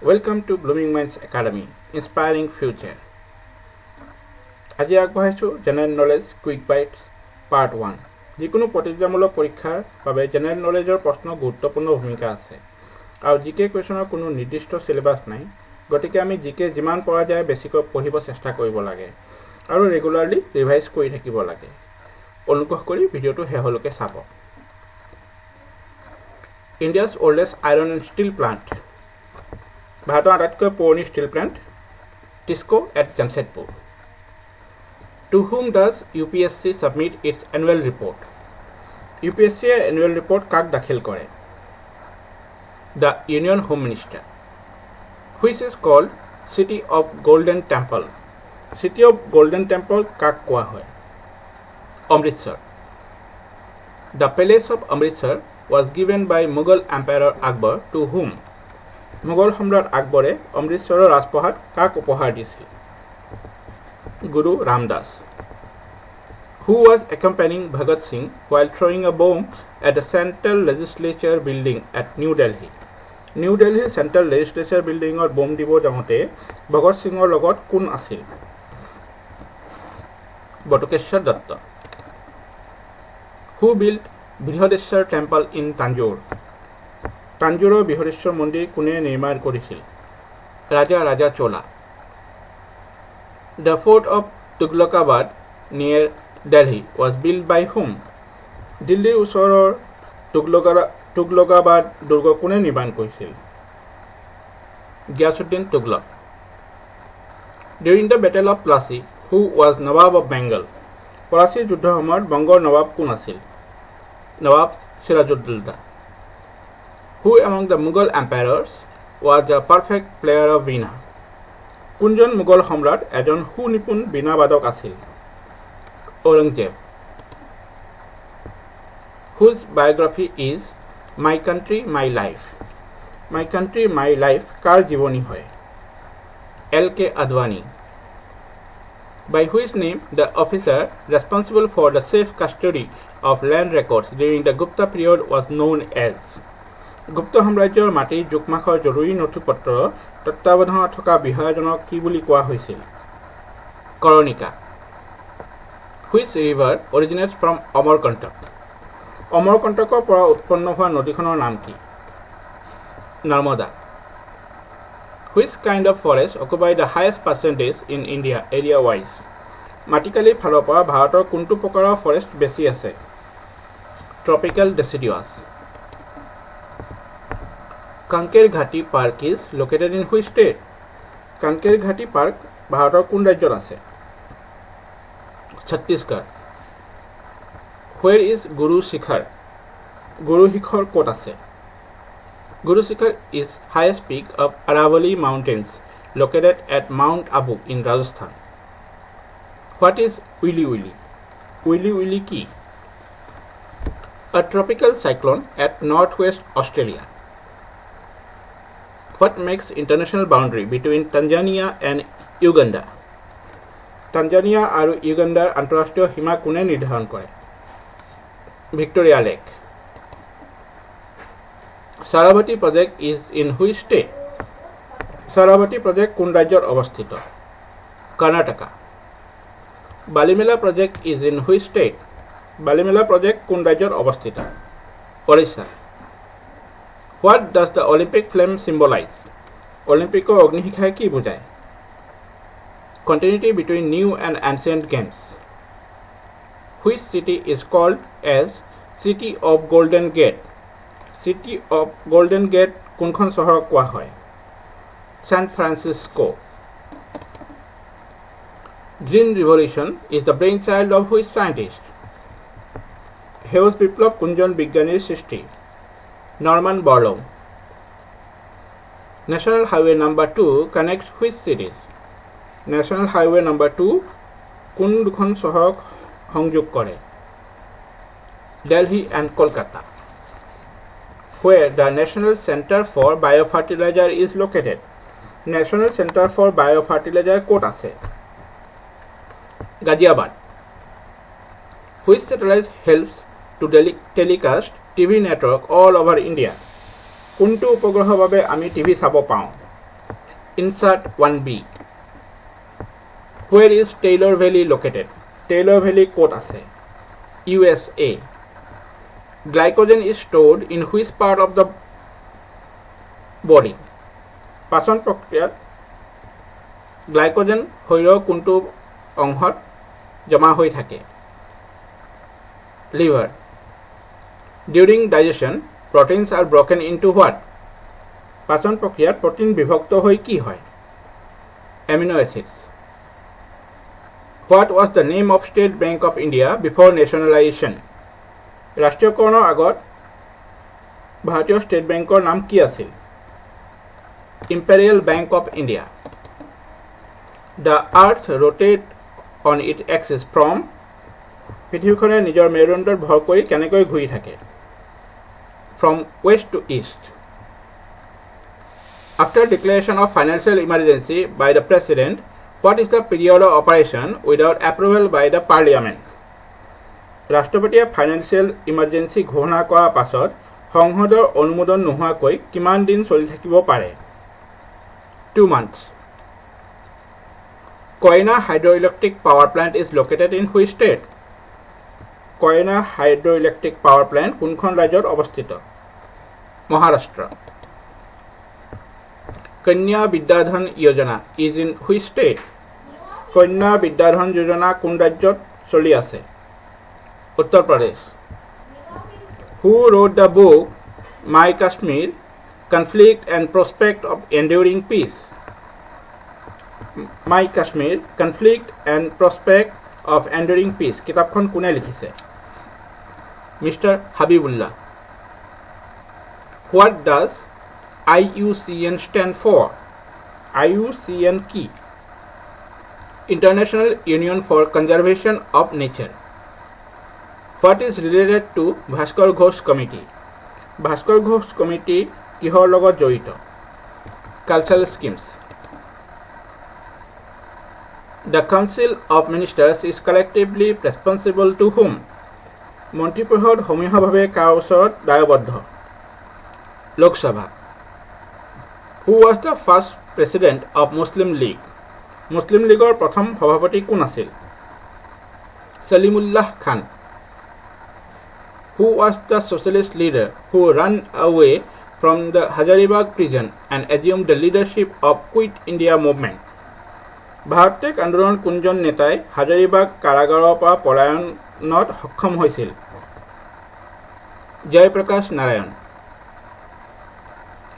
Welcome to Blooming Minds Academy, Inspiring Future. আজি আগবঢ়াইছো general knowledge quick bites part 1। যিকোনো প্ৰতিযোগিতামূলক পৰীক্ষাৰ বাবে জেনাৰেল নলেজৰ প্ৰশ্ন গুৰুত্বপূৰ্ণ ভূমিকা আছে আৰু জিকে কুৱেশ্যনৰ কোনো নিৰ্দিষ্ট সিলেবাস নাই, গতিকে আমি জিকে যিমান পৰা যায় বেছিকৈ পঢ়িব চেষ্টা কৰিব লাগে আৰু ৰেগুলাৰলি ৰিভাইজ কৰি থাকিব লাগে। অনুগ্ৰহ কৰি ভিডিঅ'টো শেষলৈকে চাব। India's oldest iron and steel plant, ভাৰতৰ আটাইতকৈ পুৰণি steel plant TISCO at Jamshedpur. To whom does UPSC submit its annual report? UPSC annual report কাক দাখিল কৰে? The Union Home Minister. Which is called City of Golden Temple? City of Golden Temple কাক কোৱা হয়? Amritsar. The Palace of Amritsar was given by Mughal Emperor Akbar to whom? Mughal সম্রাট আকবরে অমৃতসৰৰ ৰাজপ্ৰসাদ কাক উপহাৰ দিছিল? Guru Ramdas. Who was accompanying Bhagat Singh while throwing a bomb at the Central Legislature building at New Delhi? New Delhi Central Legislature building or bomb দিব যাওঁতে ভগত সিংৰ লগত কোন আছিল? Batukeshwar Dutta. Who built Brihadeeswara temple in Tanjore? তাঞ্জোৰৰ বৃহদেশ্বৰ মন্দিৰ কোনে নিৰ্মাণ কৰিছিল? ৰাজা চোলা. The fort of Tughlaqabad near Delhi was built by whom? দিল্লীৰ ওচৰৰ তুগলকাবাদ দুৰ্গ কোনে নিৰ্মাণ কৰিছিল? Giasuddin Tughlaq. During the Battle of Plassey, who was Nawab of Bengal? Plassey যুদ্ধৰ সময়ত বংগৰ নৱাব কোন আছিল? Nawab সিৰাজউদ্দৌলা. Who among the Mughal emperors was a perfect player of veena? কোনজন মোগল সম্ৰাট এজন সুনিপুণ বীণা বাদক আছিল? Aurangzeb. Whose biography is My Country, My Life? My Country, My Life কাৰ জীৱনী হয়? L.K. Advani. By which name the officer responsible for the safe custody of land records during the Gupta period was known as? গুপ্ত সাম্ৰাজ্যৰ মাটিৰ জোখমাখৰ জৰুৰী নথিপত্ৰ তত্ত্বাৱধানত থকা বিষয়াজনক কি বুলি কোৱা হৈছিল? কৰণিকা. Which river originates from Amarkantak? অমৰকণ্টকৰ পৰা উৎপন্ন হোৱা নদীখনৰ নাম কি? Narmada. Which kind of forest occupy the highest percentage in India area wise? মাটিকালি ফালৰ পৰা ভাৰতৰ কোনটো প্ৰকাৰৰ ফৰেষ্ট বেছি আছে? Tropical deciduous. Kanker Ghati Park is located in which state? Kanker Ghati Park ভাৰতৰ কোন ৰাজ্যত আছে? Chhattisgarh. Where is Guru Shikhar? গুৰু শিখৰ ক'ত আছে? Guru Shikhar is highest peak of Aravalli Mountains located at Mount Abu in Rajasthan. What is Wili Wili? Wili Wili কি? A tropical cyclone at northwest Australia. What makes international boundary between Tanzania and Uganda? Tanzania আৰু Ugandaৰ আন্তঃৰাষ্ট্ৰীয় সীমা কোনে নিৰ্ধাৰণ কৰে? Victoria Lake. Saravati project is in which state? Saravati project কোন ৰাজ্যত অৱস্থিত? Karnataka. Balimela project is in which state? Balimela project কোন ৰাজ্যত অৱস্থিত? Orissa. What does the Olympic flame symbolize? Olympico অগ্নিশিখাই কি বুজায়? Continuity between new and ancient games. Which city is called as City of Golden Gate? City of Golden Gate কোনখন চহৰক কোৱা হয়? San Francisco. Green Revolution is the brainchild of which scientist? সেউজ বিপ্লৱ কোনজন বিজ্ঞানীৰ সৃষ্টি? Norman Borlaug. National Highway number 2 connects which cities? National Highway number 2 কোন দুখন চহৰক সংযোগ কৰে? Delhi and Kolkata. Where the National Center for Biofertilizer is located? National Center for Biofertilizer ক'ত আছে? Ghaziabad. Which satellite helps to telecast TV network all over India? কোনটো উপগ্ৰহৰ বাবে আমি টিভি চাব পাওঁ? Insert 1B. Where is Taylor Valley located? Taylor Valley ক'ত আছে? USA. Glycogen is stored in which part of the body? পাচন প্ৰক্ৰিয়াত গ্লাইকোজেন শৰীৰৰ কোনটো অংশত জমা হৈ থাকে? Liver. During digestion, proteins are broken into what? পাচন প্ৰক্ৰিয়াত প্ৰটিন বিভক্ত হৈ কি হয়? Amino acids. What was the name of State Bank of India before nationalization? ৰাষ্ট্ৰীয়কৰণৰ আগত ভাৰতীয় ষ্টেট বেংকৰ নাম কি আছিল? Imperial Bank of India. The earth rotates on its axis from পৃথিৱীখনে নিজৰ মেৰুদণ্ডত ভৰ কৰি কেনেকৈ ঘূৰি থাকে? From west to east. After declaration of financial emergency by the president, what is the period of operation without approval by the parliament? ৰাষ্ট্ৰপতিয়ে financial emergency ঘোষণা কৰাৰ পাছত সংসদৰ অনুমোদন নোহোৱাকৈ কিমান দিন চলি থাকিব পাৰে? 2 months. Koyna hydroelectric power plant is located in which state? Koyna hydroelectric power plant কোনখন ৰাজ্যত অৱস্থিত? Maharashtra. Kanya Vidyadhan Yojana is in which state? Kanya Vidyadhan Yojana কোন ৰাজ্যত চলি আছে? Uttar Pradesh. Who wrote the book My Kashmir, Conflict and Prospect of Enduring Peace? My Kashmir, Conflict and Prospect of Enduring Peace. কিতাপখন কোনে লিখিছে? Mr. Habibullah. What does IUCN stand for? IUCN কি? International Union for Conservation of Nature. What is related to Bhaskar Ghosh Committee? Bhaskar Ghosh Committee কিহৰ লগত জড়িত? Cultural schemes. The Council of Ministers is collectively responsible to whom? মন্ত্ৰী পৰিষদ সমূহীয়াভাৱে কাৰ ওচৰত দায়বদ্ধ? লোক সভা. Who was the first president of Muslim League? মুছলিম লীগৰ প্ৰথম সভাপতি কোন আছিল? Salimullah Khan. Who was the socialist leader who ran away from the Hazaribagh prison and assumed the leadership of Quit India movement? ভাৰতীয় আন্দোলন কোনজন নেতাই হাজাৰিবাগ কাৰাগাৰৰ পৰা পলায়নত সক্ষম হৈছিল? Jayaprakash Narayan.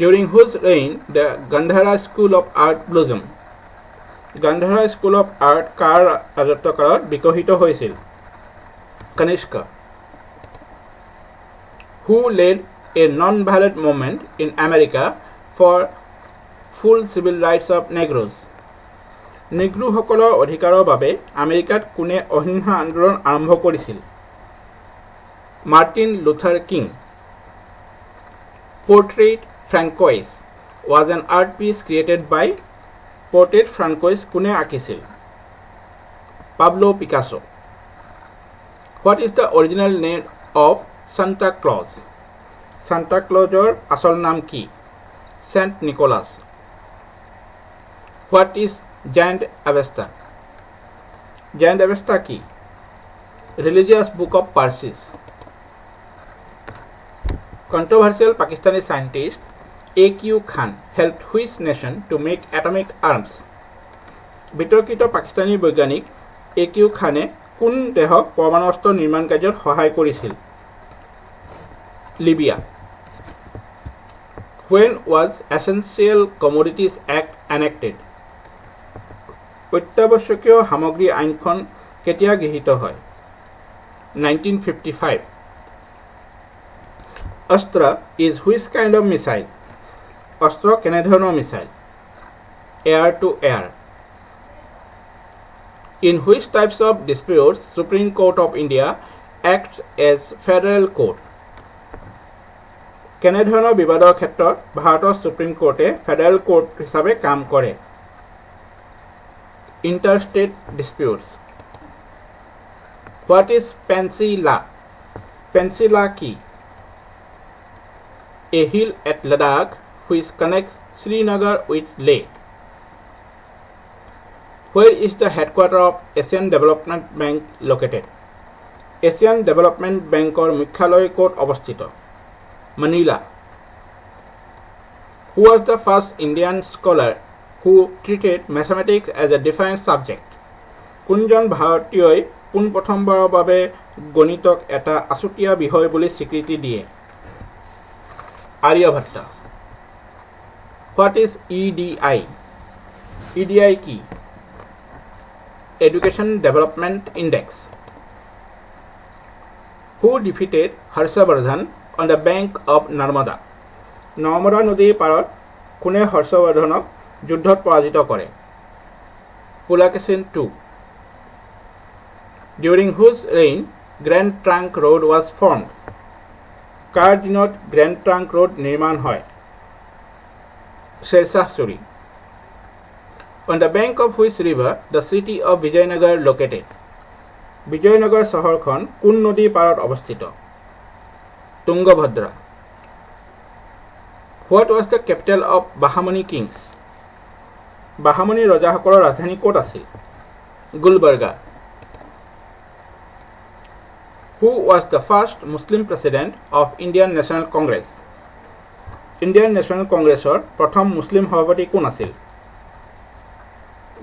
During whose reign the Gandhara School of Art blossomed? Gandhara School of Art কাৰ ৰাজত্বকালত বিকশিত হৈছিল? Kanishka. Who led a non-violent movement in America for full civil rights of Negroes? নিগ্ৰোসকলৰ অধিকাৰৰ বাবে আমেৰিকাত কোনে অহিংসা আন্দোলন আৰম্ভ কৰিছিল? Martin Luther king. Portrait Francois was an art piece created by Portrait Francois কোনে আঁকিছিল? Pablo Picasso. What is the original name of Santa Claus? Santa Clausৰ আসল নাম কি? Saint Nicholas. What is Jand Avesta? Jand Avesta কি? Religious book of Parsis. Controversial Pakistani scientist A.Q. Khan helped which nation to make atomic arms? বিতৰ্কিত পাকিস্তানী বৈজ্ঞানিক A.Q. খানে কোন দেশক পৰমাণু অস্ত্ৰ নিৰ্মাণ কাৰ্যত সহায় কৰিছিল? Libya. When was Essential Commodities Act enacted? অত্যাৱশ্যকীয় সামগ্ৰী আইনখন কেতিয়া গৃহীত হয়? 1955. Astra is which kind of missile? অস্ত্ৰ কেনেধৰণৰ missile? Air to air. In which types of disputes Supreme Court of India acts as federal court? কেনেধৰণৰ বিবাদৰ ক্ষেত্ৰত ভাৰতৰ সুপ্ৰিম কোৰ্টে ফেডাৰেল কোৰ্ট হিচাপে কাম কৰে? Interstate disputes. What is Pansy-La? Pansy-La কি? A hill at Ladakh which connects Srinagar with Leh. Where is the headquarters of Asian Development Bank located? Asian Development Bankor mukhyalay kot obostito? Manila. Who was the first Indian scholar who treated mathematics as a defined subject? Kunjon bharatiyoy pun prothombarer babe gonitok eta asutia bihoy boli swikriti diye? Aryabhatta. What is EDI? EDI ki? Education Development Index. Who defeated Harshavardhan on the bank of Narmada? Narmada nodীৰ পাৰত কোনে হৰ্ষবৰ্ধনক যুদ্ধত পৰাজিত কৰে? Pulakeshin II. During whose reign Grand Trunk Road was formed? কাৰ দিনত Grand Trunk Road নিৰ্মাণ হয়? Shershaah Suri. On the bank of which river the city of Vijayanagar located? Vijayanagar চহৰখন কোন নদীৰ পাৰত অৱস্থিত? Tungabhadra. What was the capital of Bahamani kings? Bahamani ৰজাসকলৰ ৰাজধানী ক'ত আছিল? Gulbarga. Who was the first Muslim president of Indian National Congress? Indian National Congressৰ প্ৰথম মুছলিম সভাপতি কোন আছিল?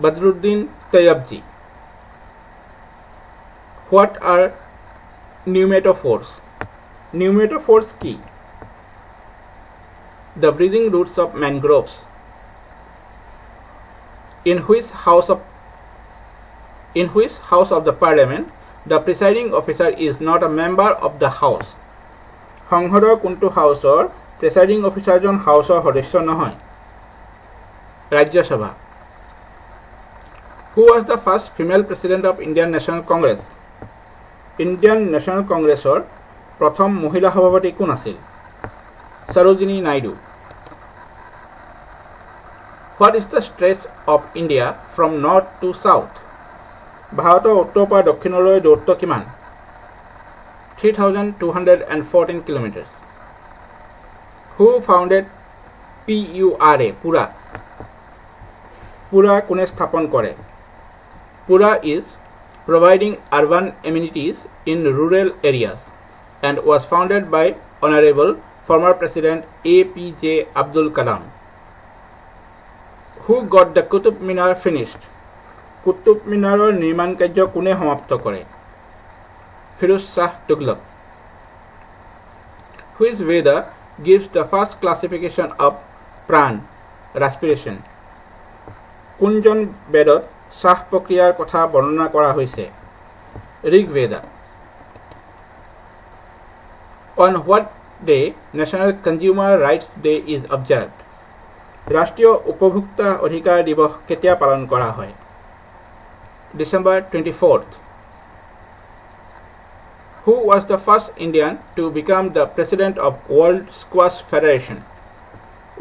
Badruddin Tayyabji. What are pneumatophores? Pneumatophores ki? The breathing roots of mangroves. In which house of the parliament the presiding officer is not a member of the house? সংসদৰ কোনটো হাউসৰ presiding officer জন হাউসৰ সদস্য নহয়? ৰাজ্য সভা. Who was the first female president of Indian National Congress? Indian National Congressor প্ৰথম মহিলা সভাপতি কোন আছিল? Sarojini Naidu. What is the stretch of India from north to south? ভাৰতৰ উত্তৰ পৰা দক্ষিণলৈ দূৰত্ব কিমান? 3214 kilometers. Who founded PURA? Pura. Pura কোনে স্থাপন কৰে? Pura is providing urban amenities in rural areas and was founded by Honorable former President APJ Abdul Kalam. Who got the Qutub Minar finished? Qutub Minaror নিৰ্মাণ কাৰ্য কোনে সমাপ্ত কৰে? Firuz Shah Tughlaq. Which Veda gives the first classification of pran, respiration? কোনজন বেদত শ্বাস প্ৰক্ৰিয়াৰ কথা বৰ্ণনা কৰা হৈছে? ঋগ বেদা. On what day National Consumer Rights Day is observed? ৰাষ্ট্ৰীয় উপভোক্তা অধিকাৰ দিৱস কেতিয়া পালন কৰা হয়? December 24th. Who was the first Indian to become the president of World Squash Federation?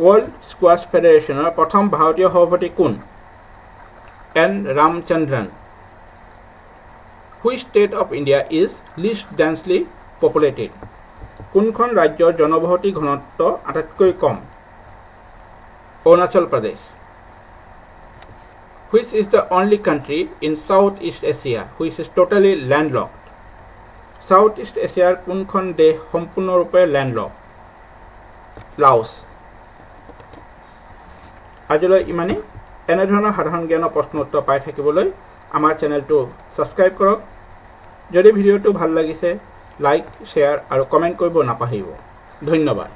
World Squash Federationৰ প্ৰথম ভাৰতীয় সভাপতি কোন? N. Ramchandran. Which state of India is least densely populated? কোনখন ৰাজ্যৰ জনবসতি ঘনত্ব আটাইতকৈ কম? Arunachal Pradesh. Which is the only country in Southeast Asia which is totally landlocked? Southeast Asia কোনখন দেশ সম্পূৰ্ণৰূপে landlocked? Laos. আজিলৈ ইমানেই। এনেধৰণৰ সাধাৰণ জ্ঞানৰ প্ৰশ্ন উত্তৰ পাই থাকিবলৈ আমাৰ চেনেলটো সাবস্ক্ৰাইব কৰক। যদি ভিডিঅ'টো ভাল লাগিছে লাইক, শ্বেয়াৰ আৰু কমেন্ট কৰিব নাপাহৰিব। ধন্যবাদ।